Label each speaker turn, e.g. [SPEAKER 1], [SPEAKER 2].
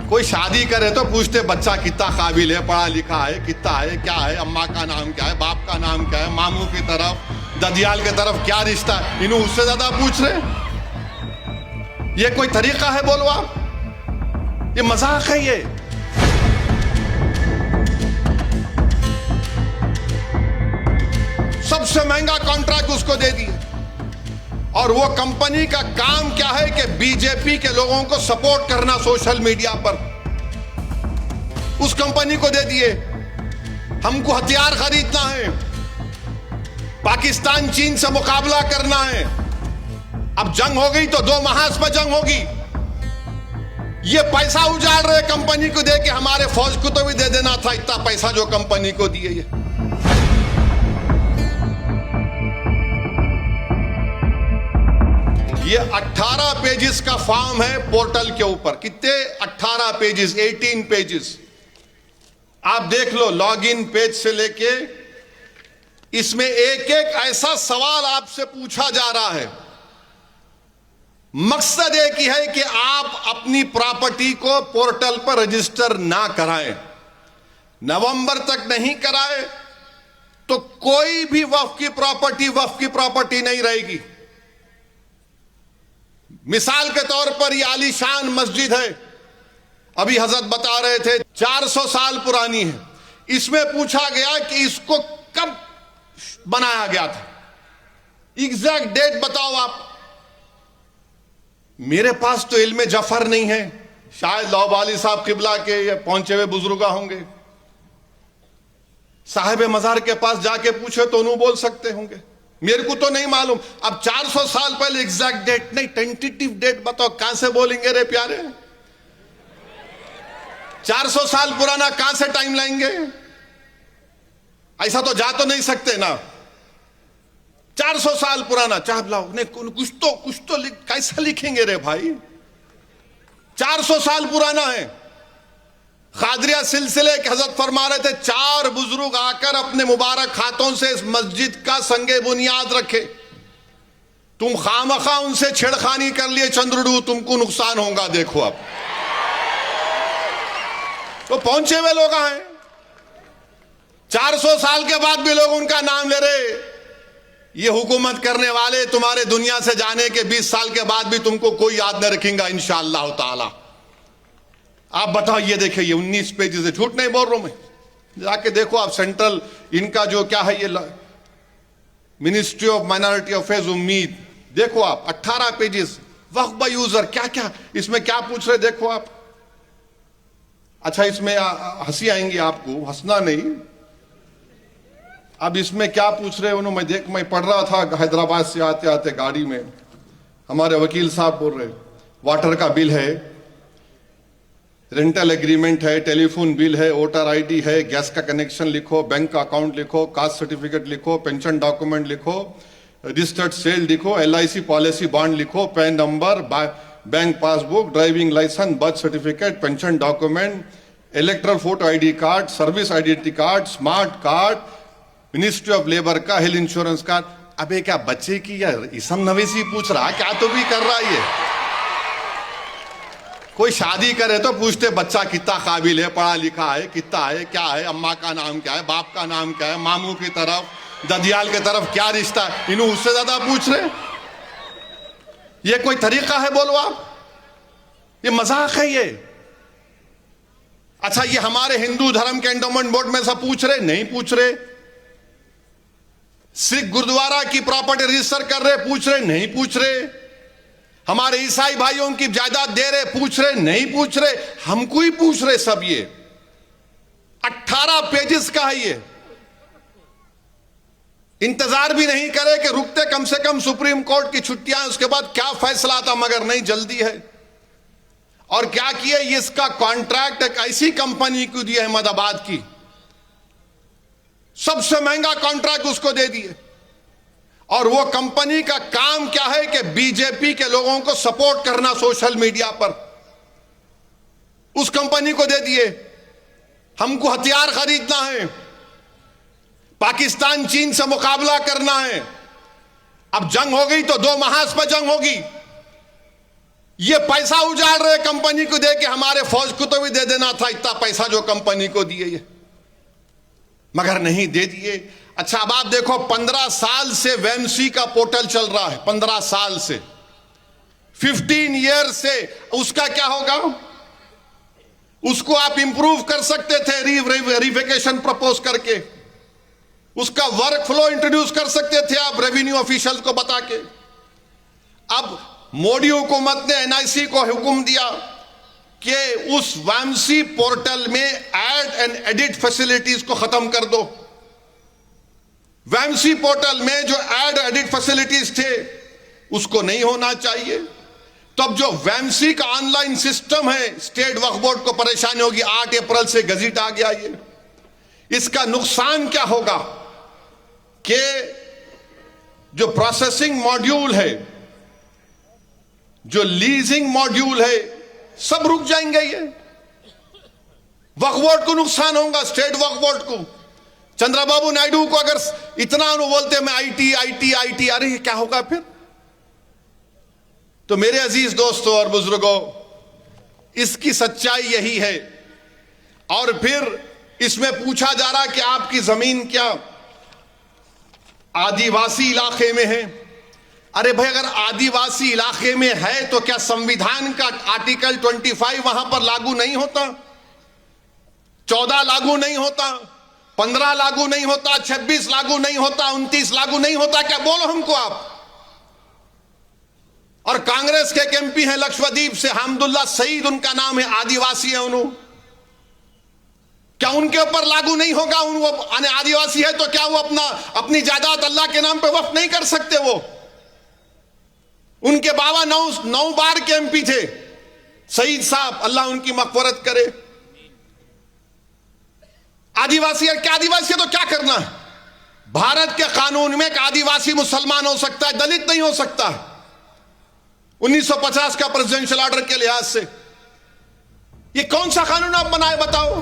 [SPEAKER 1] कोई शादी करे तो पूछते बच्चा कितना काबिल है, पढ़ा लिखा है, कितना है, क्या है, अम्मा का नाम क्या है, बाप का नाम क्या है, मामू की तरफ, ददियाल की तरफ क्या रिश्ता है, इन्हों उससे ज्यादा पूछ रहे। ये कोई तरीका है? बोलो आप, ये मजाक है। ये सबसे महंगा कॉन्ट्रैक्ट उसको दे दिए, और वो कंपनी का काम क्या है कि बीजेपी के लोगों को सपोर्ट करना सोशल मीडिया पर। उस कंपनी को दे दिए। हमको हथियार खरीदना है, पाकिस्तान चीन से मुकाबला करना है। अब जंग हो गई तो 2 महाज पर जंग होगी। ये पैसा उजाड़ रहे कंपनी को दे के, हमारे फौज को तो भी दे देना था इतना पैसा जो कंपनी को दिए। ये 18 पेजेस का फॉर्म है पोर्टल के ऊपर। कितने? 18 पेजेस, 18 पेजेस। आप देख लो, लॉगिन पेज से लेके इसमें एक एक ऐसा सवाल आपसे पूछा जा रहा है। मकसद एक ही है कि आप अपनी प्रॉपर्टी को पोर्टल पर रजिस्टर ना कराएं। नवंबर तक नहीं कराए तो कोई भी वक्फ की प्रॉपर्टी नहीं रहेगी। मिसाल के तौर पर ये आलीशान मस्जिद है, अभी हजरत बता रहे थे 400 साल पुरानी है। इसमें पूछा गया कि इसको कब बनाया गया था, एग्जैक्ट डेट बताओ आप। मेरे पास तो इल्म जफर नहीं है, शायद लौबाली साहब किबला के पहुंचे हुए बुजुर्ग होंगे, साहिब मजार के पास जाके पूछे तो उन्होंने बोल सकते होंगे, मेरे को तो नहीं मालूम। अब 400 साल पहले एग्जैक्ट डेट नहीं, टेंटेटिव डेट बताओ। कहां से बोलेंगे रे प्यारे? 400 साल पुराना कहां से टाइम लाएंगे? ऐसा तो जा तो नहीं सकते ना। 400 साल पुराना चाह लाओ, नहीं कुछ तो कैसा लिखेंगे रे भाई? 400 साल पुराना है। खादरिया सिलसिले के हजरत फरमा रहे थे, 4 बुजुर्ग आकर अपने मुबारक हाथों से इस मस्जिद का संगे बुनियाद रखे। तुम खामखा उनसे छेड़खानी कर लिए चंद्रडू, तुमको नुकसान होगा। देखो अब तो पहुंचे हुए लोग हैं, 400 साल के बाद भी लोग उनका नाम ले रहे। ये हुकूमत करने वाले तुम्हारे दुनिया से जाने के 20 साल के बाद भी तुमको कोई याद न रखेगा इंशाअल्लाह ताला। आप बताओ, ये देखिए, ये 19 पेजेस है, झूठ नहीं बोल रहा हूं मैं। जाके देखो आप, सेंट्रल इनका जो क्या है, ये मिनिस्ट्री ऑफ माइनॉरिटी अफेयर्स उम्मीद, देखो आप 18 पेजेस। वक्फ बाय यूजर, क्या क्या इसमें क्या पूछ रहे देखो आप। अच्छा, इसमें हंसी आएंगी आपको, हंसना नहीं। अब इसमें क्या पूछ रहे उन्होंने, मैं पढ़ रहा था हैदराबाद से आते आते गाड़ी में, हमारे वकील साहब बोल रहे वाटर का बिल है, रेंटल एग्रीमेंट है, टेलीफोन बिल है, वोटर आईडी है, गैस का कनेक्शन लिखो, बैंक का अकाउंट लिखो, कास्ट सर्टिफिकेट लिखो, पेंशन डॉक्यूमेंट लिखो, रजिस्टर्ड सेल लिखो, LIC पॉलिसी बॉन्ड लिखो, PAN number, bank passbook, driving licence, birth certificate, pension document, electoral photo ID card, service identity card, smart card, ministry of labour का health insurance card. अबे क्या बच्चे की या इसम नवेसी पूछ रहा, क्या तो भी कर रहा है ये। कोई शादी करे तो पूछते बच्चा कितना काबिल है, पढ़ा लिखा है, कितना है, क्या है, अम्मा का नाम क्या है, बाप का नाम क्या है, मामू की तरफ, ददियाल की तरफ क्या रिश्ता है, इन्हों उससे ज्यादा पूछ रहे। ये कोई तरीका है? बोलो आप, ये मजाक है ये। अच्छा, ये हमारे हिंदू धर्म के एंडोमेंट बोर्ड में सब पूछ रहे? नहीं पूछ रहे। सिख गुरुद्वारा की प्रॉपर्टी रजिस्टर कर रहे? पूछ रहे? नहीं पूछ रहे। हमारे ईसाई भाइयों की जायदाद दे रहे? पूछ रहे? नहीं पूछ रहे। हमको ही पूछ रहे सब। ये 18 पेजेस का है ये। इंतजार भी नहीं करे कि रुकते कम से कम सुप्रीम कोर्ट की छुट्टियां, उसके बाद क्या फैसला आता, मगर नहीं, जल्दी है। और क्या किए, इसका कॉन्ट्रैक्ट एक ऐसी कंपनी को दिया अहमदाबाद की, सबसे महंगा कॉन्ट्रैक्ट उसको दे दिए। और वो कंपनी का काम क्या है कि बीजेपी के लोगों को सपोर्ट करना सोशल मीडिया पर। उस कंपनी को दे दिए। हमको हथियार खरीदना है, पाकिस्तान चीन से मुकाबला करना है। अब जंग हो गई तो 2 महाज पर जंग होगी। ये पैसा उजाड़ रहे कंपनी को दे के, हमारे फौज को तो भी दे देना था इतना पैसा जो कंपनी को दिए ये, मगर नहीं दे दिए। अच्छा अब आप देखो 15 साल से वेमसी का पोर्टल चल रहा है, 15 साल से, 15 ईयर से, उसका क्या होगा? उसको आप इंप्रूव कर सकते थे वेरिफिकेशन प्रपोज करके, उसका वर्क फ्लो इंट्रोड्यूस कर सकते थे आप रेवेन्यू ऑफिशियल को बता के। अब मोदी हुकूमत ने एनआईसी को हुक्म दिया कि उस वेमसी पोर्टल में ऐड एंड एडिट फैसिलिटीज को खत्म कर दो। वेमसी पोर्टल में जो ऐड एडिट फैसिलिटीज थे उसको नहीं होना चाहिए। तब जो वेमसी का ऑनलाइन सिस्टम है, स्टेट वक्फ बोर्ड को परेशानी होगी, 8 अप्रैल से गजट आ गया ये। इसका नुकसान क्या होगा कि जो प्रोसेसिंग मॉड्यूल है, जो लीजिंग मॉड्यूल है, सब रुक जाएंगे। ये वक्फ बोर्ड को नुकसान होगा, स्टेट वक्फ बोर्ड को। चंद्रबाबू नायडू को अगर इतना बोलते मैं आईटी आईटी आईटी, अरे ये क्या होगा फिर? तो मेरे अजीज दोस्तों और बुजुर्गों, इसकी सच्चाई यही है। और फिर इसमें पूछा जा रहा कि आपकी जमीन क्या आदिवासी इलाके में है? अरे भाई, अगर आदिवासी इलाके में है तो क्या संविधान का आर्टिकल 25 वहां पर लागू नहीं होता? 14 लागू नहीं होता? 15 लागू नहीं होता? 26 लागू नहीं होता? 29 लागू नहीं होता? क्या बोलो हमको आप। और कांग्रेस के एक एमपी हैं लक्षद्वीप से, हमदुल्ला सईद उनका नाम है, आदिवासी है उन्होंने, क्या उनके ऊपर लागू नहीं होगा? वो आदिवासी है तो क्या वो अपनी जायदाद अल्लाह के नाम पे वक्फ नहीं कर सकते? वो उनके बाबा 9 बार के एमपी थे, सईद साहब, अल्लाह उनकी मग़फ़िरत करे। आदिवासी है, क्या आदिवासी है तो क्या करना है? भारत के कानून में एक आदिवासी मुसलमान हो सकता है, दलित नहीं हो सकता। 1950 का प्रेसिडेंशियल ऑर्डर के लिहाज से ये कौन सा कानून आप बनाए बताओ?